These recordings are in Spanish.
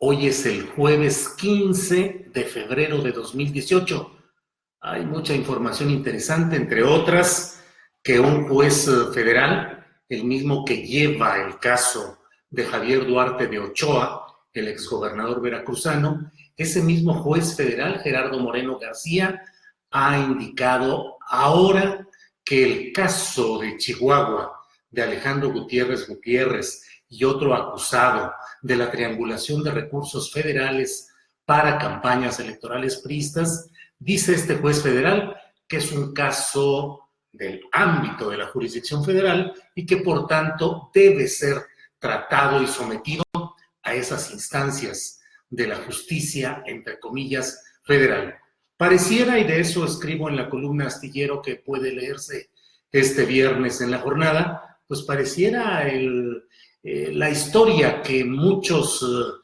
Hoy es el jueves 15 de febrero de 2018. Hay mucha información interesante, entre otras, que un juez federal, el mismo que lleva el caso de Javier Duarte de Ochoa, el exgobernador veracruzano, ese mismo juez federal, Gerardo Moreno García, ha indicado ahora que el caso de Chihuahua, de Alejandro Gutiérrez Gutiérrez y otro acusado de la triangulación de recursos federales para campañas electorales priistas, dice este juez federal que es un caso del ámbito de la jurisdicción federal y que por tanto debe ser tratado y sometido a esas instancias de la justicia, entre comillas, federal. Pareciera, y de eso escribo en la columna Astillero que puede leerse este viernes en la jornada, pues pareciera la historia que muchos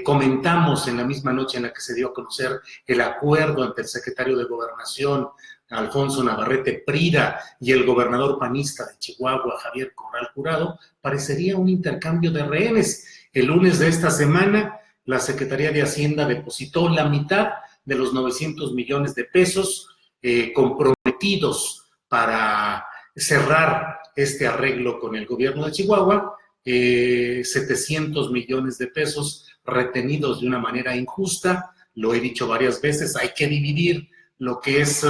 comentamos en la misma noche en la que se dio a conocer el acuerdo entre el secretario de Gobernación, Alfonso Navarrete Prida, y el gobernador panista de Chihuahua, Javier Corral Jurado. Parecería un intercambio de rehenes. El lunes de esta semana, la Secretaría de Hacienda depositó la mitad de los 900 millones de pesos comprometidos para cerrar este arreglo con el gobierno de Chihuahua, 700 millones de pesos retenidos de una manera injusta. Lo he dicho varias veces, hay que dividir lo que es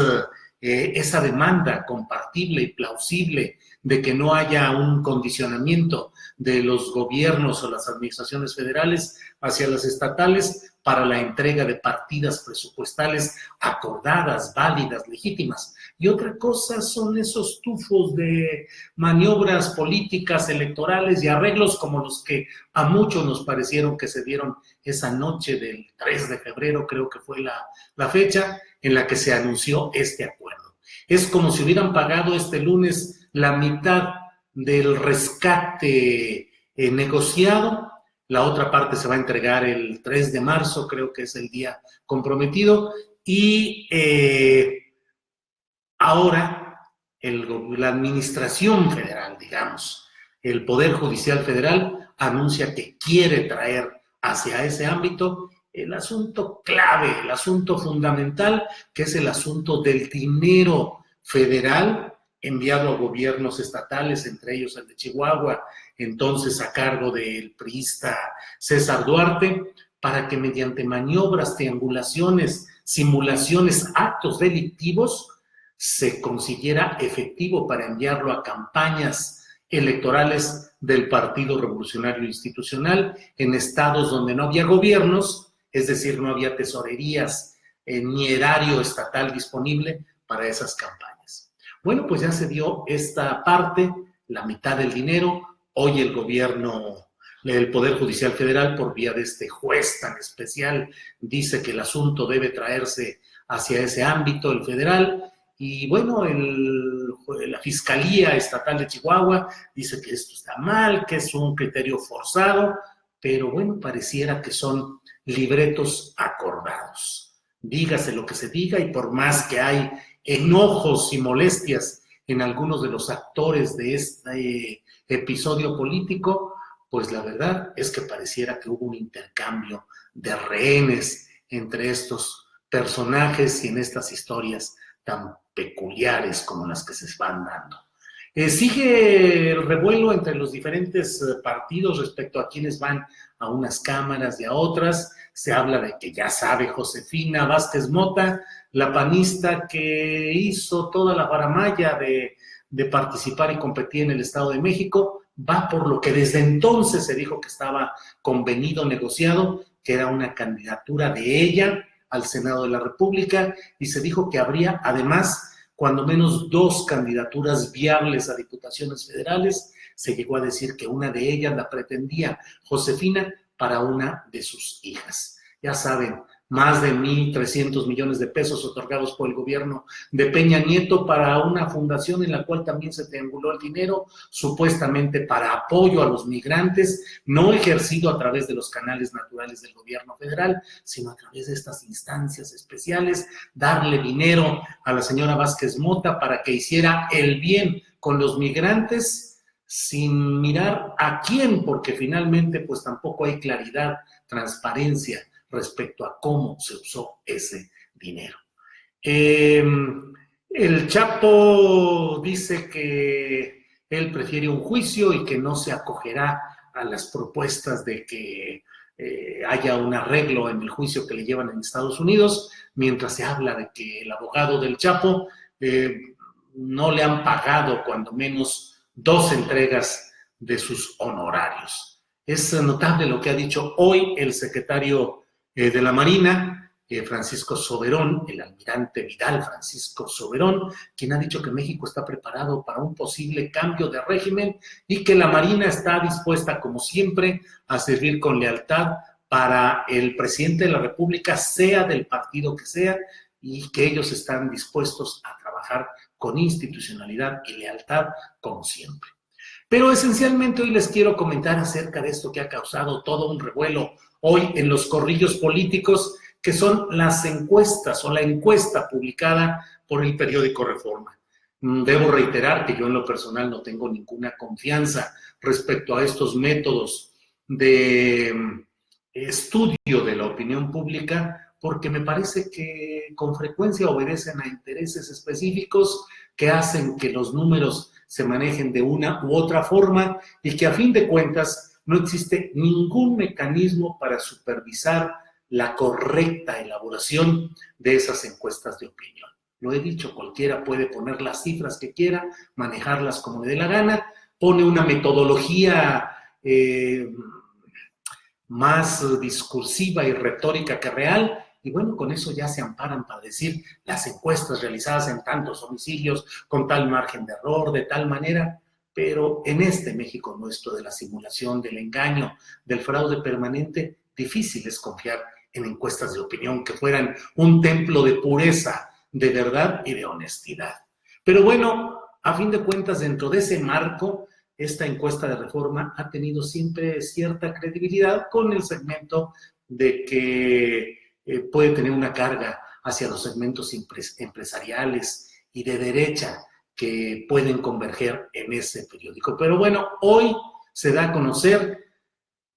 esa demanda compartible y plausible de que no haya un condicionamiento de los gobiernos o las administraciones federales hacia las estatales para la entrega de partidas presupuestales acordadas, válidas, legítimas. Y otra cosa son esos tufos de maniobras políticas, electorales y arreglos como los que a muchos nos parecieron que se dieron esa noche del 3 de febrero, creo que fue la fecha en la que se anunció este acuerdo. Es como si hubieran pagado este lunes la mitad del rescate negociado. La otra parte se va a entregar el 3 de marzo, creo que es el día comprometido, y ahora la administración federal, digamos, el Poder Judicial Federal anuncia que quiere traer hacia ese ámbito el asunto clave, el asunto fundamental, que es el asunto del dinero federal enviado a gobiernos estatales, entre ellos el de Chihuahua, entonces a cargo del priista César Duarte, para que mediante maniobras, triangulaciones, simulaciones, actos delictivos, se consiguiera efectivo para enviarlo a campañas electorales del Partido Revolucionario Institucional en estados donde no había gobiernos, es decir, no había tesorerías ni erario estatal disponible para esas campañas. Bueno, pues ya se dio esta parte, la mitad del dinero. Hoy el gobierno, el Poder Judicial Federal, por vía de este juez tan especial, dice que el asunto debe traerse hacia ese ámbito, el federal. Y bueno, la Fiscalía Estatal de Chihuahua dice que esto está mal, que es un criterio forzado, pero bueno, pareciera que son libretos acordados. Dígase lo que se diga, y por más que hay enojos y molestias en algunos de los actores de este episodio político, pues la verdad es que pareciera que hubo un intercambio de rehenes entre estos personajes y en estas historias tan peculiares como las que se van dando. Sigue el revuelo entre los diferentes partidos respecto a quienes van a unas cámaras y a otras. Se habla de que ya sabe Josefina Vázquez Mota, la panista que hizo toda la faramalla de participar y competir en el Estado de México, va por lo que desde entonces se dijo que estaba convenido, negociado, que era una candidatura de ella al Senado de la República, y se dijo que habría además cuando menos 2 candidaturas viables a diputaciones federales. Se llegó a decir que una de ellas la pretendía Josefina para una de sus hijas. Ya saben, más de 1,300 millones de pesos otorgados por el gobierno de Peña Nieto para una fundación en la cual también se trianguló el dinero, supuestamente para apoyo a los migrantes, no ejercido a través de los canales naturales del gobierno federal, sino a través de estas instancias especiales, darle dinero a la señora Vázquez Mota para que hiciera el bien con los migrantes sin mirar a quién, porque finalmente pues tampoco hay claridad, transparencia respecto a cómo se usó ese dinero. El Chapo dice que él prefiere un juicio y que no se acogerá a las propuestas de que haya un arreglo en el juicio que le llevan en Estados Unidos, mientras se habla de que el abogado del Chapo no le han pagado cuando menos 2 entregas de sus honorarios. Es notable lo que ha dicho hoy el secretario de la Marina, Francisco Soberón, el almirante Vidal Francisco Soberón, quien ha dicho que México está preparado para un posible cambio de régimen y que la Marina está dispuesta, como siempre, a servir con lealtad para el presidente de la República, sea del partido que sea, y que ellos están dispuestos a trabajar con institucionalidad y lealtad, como siempre. Pero esencialmente hoy les quiero comentar acerca de esto que ha causado todo un revuelo hoy en los corrillos políticos, que son las encuestas o la encuesta publicada por el periódico Reforma. Debo reiterar que yo en lo personal no tengo ninguna confianza respecto a estos métodos de estudio de la opinión pública, porque me parece que con frecuencia obedecen a intereses específicos que hacen que los números se manejen de una u otra forma y que a fin de cuentas no existe ningún mecanismo para supervisar la correcta elaboración de esas encuestas de opinión. Lo he dicho, cualquiera puede poner las cifras que quiera, manejarlas como le dé la gana, pone una metodología más discursiva y retórica que real, y bueno, con eso ya se amparan para decir las encuestas realizadas en tantos domicilios, con tal margen de error, de tal manera, pero en este México nuestro de la simulación, del engaño, del fraude permanente, difícil es confiar en encuestas de opinión que fueran un templo de pureza, de verdad y de honestidad. Pero bueno, a fin de cuentas, dentro de ese marco, esta encuesta de Reforma ha tenido siempre cierta credibilidad con el segmento de que puede tener una carga hacia los segmentos empresariales y de derecha que pueden converger en ese periódico. Pero bueno, hoy se da a conocer,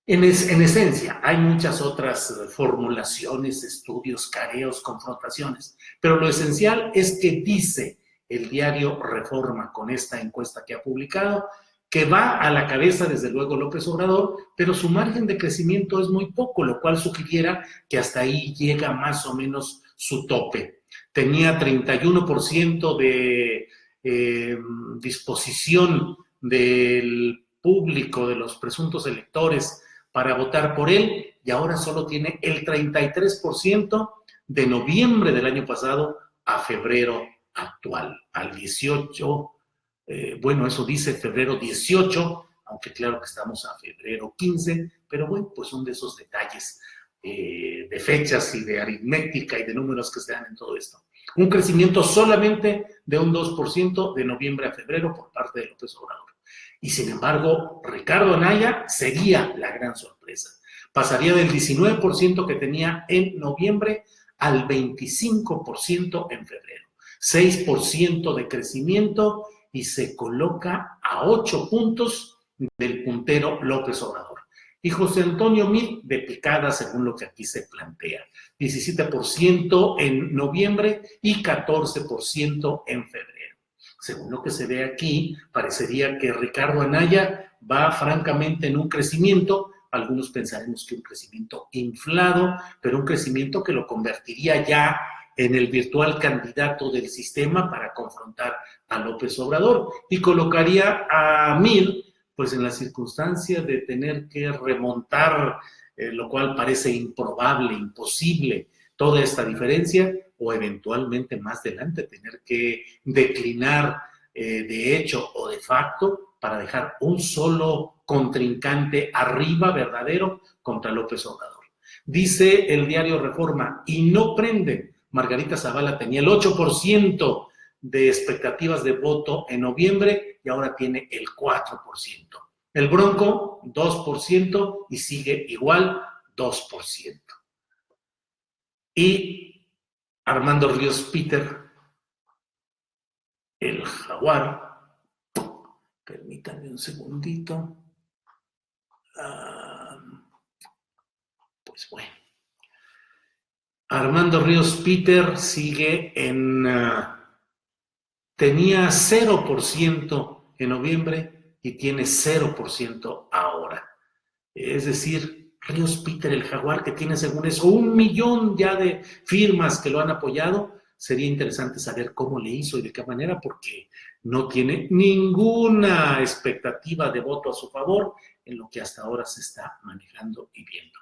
en esencia, hay muchas otras formulaciones, estudios, careos, confrontaciones, pero lo esencial es que dice el diario Reforma con esta encuesta que ha publicado, que va a la cabeza, desde luego, López Obrador, pero su margen de crecimiento es muy poco, lo cual sugiriera que hasta ahí llega más o menos su tope. Tenía 31% de disposición del público, de los presuntos electores, para votar por él, y ahora solo tiene el 33% de noviembre del año pasado a febrero actual, al 18. Bueno, eso dice febrero 18, aunque claro que estamos a febrero 15, pero bueno, pues son de esos detalles de fechas y de aritmética y de números que se dan en todo esto. Un crecimiento solamente de un 2% de noviembre a febrero por parte de López Obrador. Y sin embargo, Ricardo Anaya sería la gran sorpresa. Pasaría del 19% que tenía en noviembre al 25% en febrero. 6% de crecimiento y se coloca a 8 puntos del puntero López Obrador. Y José Antonio Meade de picada, según lo que aquí se plantea. 17% en noviembre y 14% en febrero. Según lo que se ve aquí, parecería que Ricardo Anaya va francamente en un crecimiento, algunos pensaremos que un crecimiento inflado, pero un crecimiento que lo convertiría ya en el virtual candidato del sistema para confrontar a López Obrador y colocaría a Meade pues en la circunstancia de tener que remontar, lo cual parece improbable, imposible, toda esta diferencia, o eventualmente más adelante tener que declinar de hecho o de facto para dejar un solo contrincante arriba verdadero contra López Obrador. Dice el diario Reforma, y no prenden. Margarita Zavala tenía el 8% de expectativas de voto en noviembre y ahora tiene el 4%. El Bronco, 2% y sigue igual, 2%. Y Armando Ríos Peter, el Jaguar, permítanme Permítanme un segundito. Pues bueno. Armando Ríos Peter sigue en... tenía 0% en noviembre y tiene 0% ahora. Es decir, Ríos Peter, el jaguar, que tiene según eso 1 millón ya de firmas que lo han apoyado, sería interesante saber cómo le hizo y de qué manera, porque no tiene ninguna expectativa de voto a su favor en lo que hasta ahora se está manejando y viendo.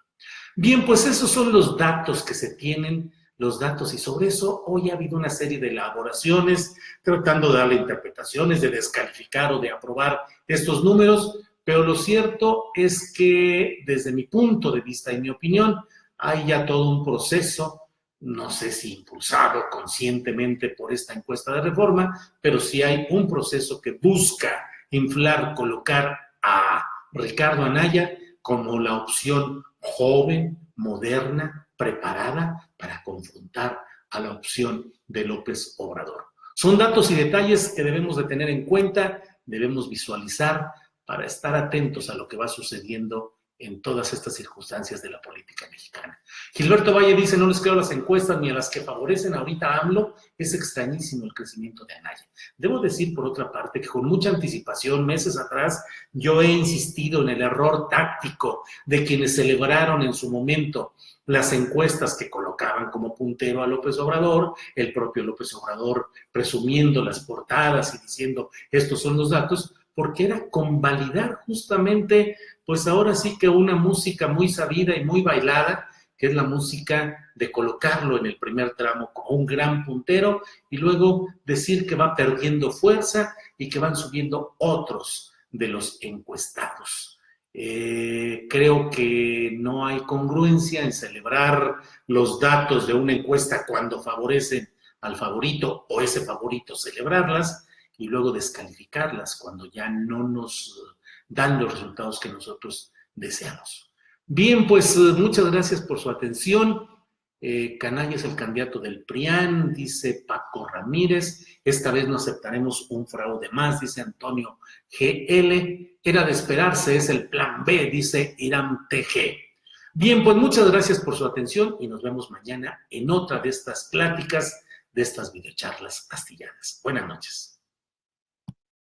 Bien, pues esos son los datos que se tienen, los datos, y sobre eso hoy ha habido una serie de elaboraciones tratando de darle interpretaciones, de descalificar o de aprobar estos números, pero lo cierto es que desde mi punto de vista y mi opinión hay ya todo un proceso, no sé si impulsado conscientemente por esta encuesta de Reforma, pero sí hay un proceso que busca inflar, colocar a Ricardo Anaya como la opción joven, moderna, preparada para confrontar a la opción de López Obrador. Son datos y detalles que debemos de tener en cuenta, debemos visualizar para estar atentos a lo que va sucediendo en todas estas circunstancias de la política mexicana. Gilberto Valle dice, no les creo a las encuestas ni a las que favorecen ahorita a AMLO, es extrañísimo el crecimiento de Anaya. Debo decir, por otra parte, que con mucha anticipación, meses atrás, yo he insistido en el error táctico de quienes celebraron en su momento las encuestas que colocaban como puntero a López Obrador, el propio López Obrador presumiendo las portadas y diciendo, estos son los datos, porque era convalidar justamente, pues ahora sí que una música muy sabida y muy bailada, que es la música de colocarlo en el primer tramo como un gran puntero y luego decir que va perdiendo fuerza y que van subiendo otros de los encuestados. Creo que no hay congruencia en celebrar los datos de una encuesta cuando favorecen al favorito o ese favorito celebrarlas y luego descalificarlas cuando ya no nos dan los resultados que nosotros deseamos. Bien, pues muchas gracias por su atención. Canalla es el candidato del PRIAN, dice Paco Ramírez. Esta vez no aceptaremos un fraude más, dice Antonio GL. Era de esperarse, es el plan B, dice Irán TG. Bien, pues muchas gracias por su atención y nos vemos mañana en otra de estas pláticas, de estas videocharlas astilladas. Buenas noches.